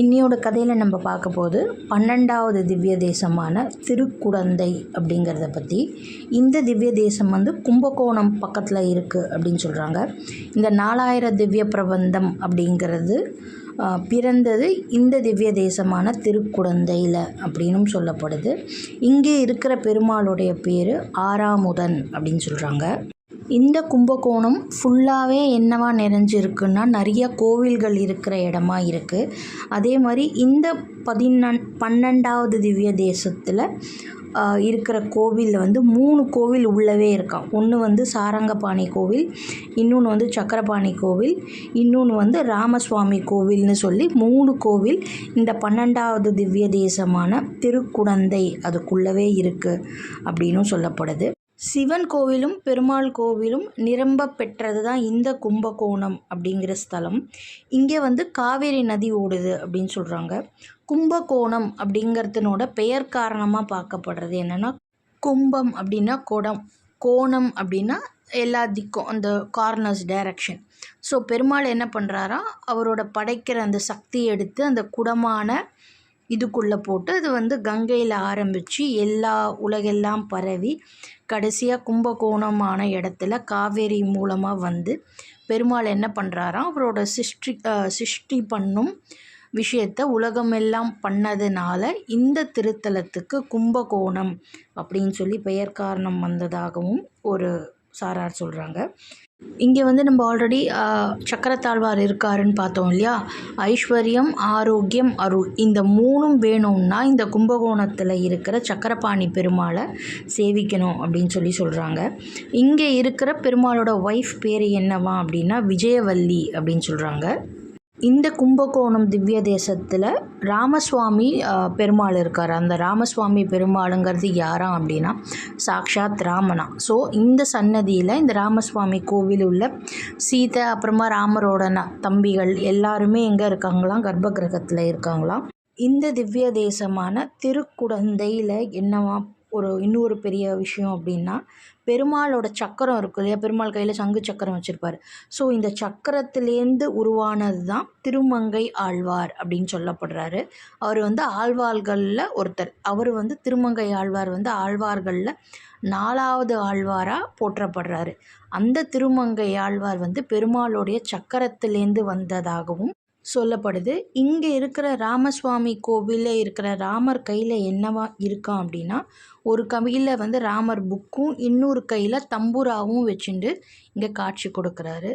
இன்னியோட கதையில் நம்ம பார்க்க போது 12வது திவ்ய தேசமான திருக்குடந்தை அப்படிங்கிறத பற்றி. இந்த திவ்ய தேசம் கும்பகோணம் பக்கத்தில் இருக்குது அப்படின்னு சொல்கிறாங்க. இந்த 4000 திவ்ய பிரபந்தம் அப்படிங்கிறது பிறந்தது இந்த திவ்ய தேசமான திருக்குடந்தையில் அப்படின்னும் சொல்லப்படுது. இங்கே இருக்கிற பெருமாளுடைய பேர் ஆறாமுதன் அப்படின்னு சொல்கிறாங்க. இந்த கும்பகோணம் ஃபுல்லாகவே என்னவா நிறைஞ்சிருக்குன்னா நிறைய கோவில்கள் இருக்கிற இடமா இருக்குது. அதே மாதிரி இந்த 12வது திவ்ய தேசத்தில் இருக்கிற கோவிலில் 3 கோவில் உள்ளவே இருக்கான். ஒன்று சாரங்கபாணி கோவில், இன்னொன்று சக்கரபாணி கோவில், இன்னொன்று ராமசுவாமி கோவில்னு சொல்லி 3 கோவில் இந்த 12வது திவ்ய தேசமான திருக்குடந்தை அதுக்குள்ளவே இருக்குது அப்படின்னும் சொல்லப்படுது. சிவன் கோவிலும் பெருமாள் கோவிலும் நிரம்ப பெற்றது தான் இந்த கும்பகோணம் அப்படிங்கிற ஸ்தலம். இங்கே காவேரி நதி ஓடுது அப்படின்னு சொல்கிறாங்க. கும்பகோணம் அப்படிங்கிறதுனோட பெயர் காரணமாக பார்க்கப்படுறது என்னென்னா, கும்பம் அப்படின்னா குடம், கோணம் அப்படின்னா எல்லா திக்கும், அந்த கார்னர்ஸ் டைரக்ஷன். ஸோ பெருமாள் என்ன பண்ணுறாரா, அவரோட படைக்கிற அந்த சக்தியை எடுத்து அந்த குடமான இதுக்குள்ளே போட்டு அது கங்கையில் ஆரம்பித்து உலகெல்லாம் பரவி கடைசியாக கும்பகோணமான இடத்துல காவேரி மூலமாக பெருமாள் என்ன பண்ணுறாராம், அவரோட சிருஷ்டி பண்ணும் விஷயத்தை உலகமெல்லாம் பண்ணதுனால இந்த திருத்தலத்துக்கு கும்பகோணம் அப்படின்னு சொல்லி பெயர் காரணம் வந்ததாகவும் ஒரு சாரார் சொல்கிறாங்க. இங்கே நம்ம ஆல்ரெடி சக்கரத்தாழ்வார் இருக்காருன்னு பார்த்தோம் இல்லையா. ஐஸ்வர்யம், ஆரோக்கியம், அருள், இந்த 3ம் வேணும்னா இந்த கும்பகோணத்தில் இருக்கிற சக்கரபாணி பெருமாளை சேவிக்கணும் அப்படின்னு சொல்கிறாங்க. இங்கே இருக்கிற பெருமாளோட ஒய்ஃப் பேர் என்னவா அப்படின்னா விஜயவல்லி அப்படின்னு சொல்கிறாங்க. இந்த கும்பகோணம் திவ்ய தேசத்தில் ராமசுவாமி பெருமாள் இருக்கார். அந்த ராமசுவாமி பெருமாளுங்கிறது யாரா அப்படின்னா சாக்ஷாத் ராமனா. ஸோ இந்த சன்னதியில் இந்த ராமசுவாமி கோவில் உள்ள சீதை, அப்புறமா ராமரோட தம்பிகள் எல்லாருமே எங்கே இருக்காங்களாம், கர்ப்ப கிரகத்தில் இருக்காங்களாம். இந்த திவ்ய தேசமான திருக்குடந்தையில் என்னவா இன்னொரு பெரிய விஷயம் அப்படின்னா, பெருமாளோட சக்கரம் இருக்குது இல்லையா, பெருமாள் கையில் சங்கு சக்கரம் வச்சுருப்பார். ஸோ இந்த சக்கரத்துலேருந்து உருவானது தான் திருமங்கை ஆழ்வார் அப்படின்னு சொல்லப்படுறாரு. அவர் ஆழ்வார்களில் ஒருத்தர். அவர் திருமங்கை ஆழ்வார் ஆழ்வார்களில் 4வது ஆழ்வாராக போற்றப்படுறாரு. அந்த திருமங்கை ஆழ்வார் பெருமாளுடைய சக்கரத்திலேருந்து வந்ததாகவும் சொல்லப்படுது. இங்கே இருக்கிற ராமசுவாமி கோவிலில் இருக்கிற ராமர் கையில் என்னவா இருக்கான் அப்படின்னா, ஒரு கையில் ராமர் புக்கும், இன்னொரு கையில் தம்புராவும் வச்சுட்டு இங்கே காட்சி கொடுக்குறாரு.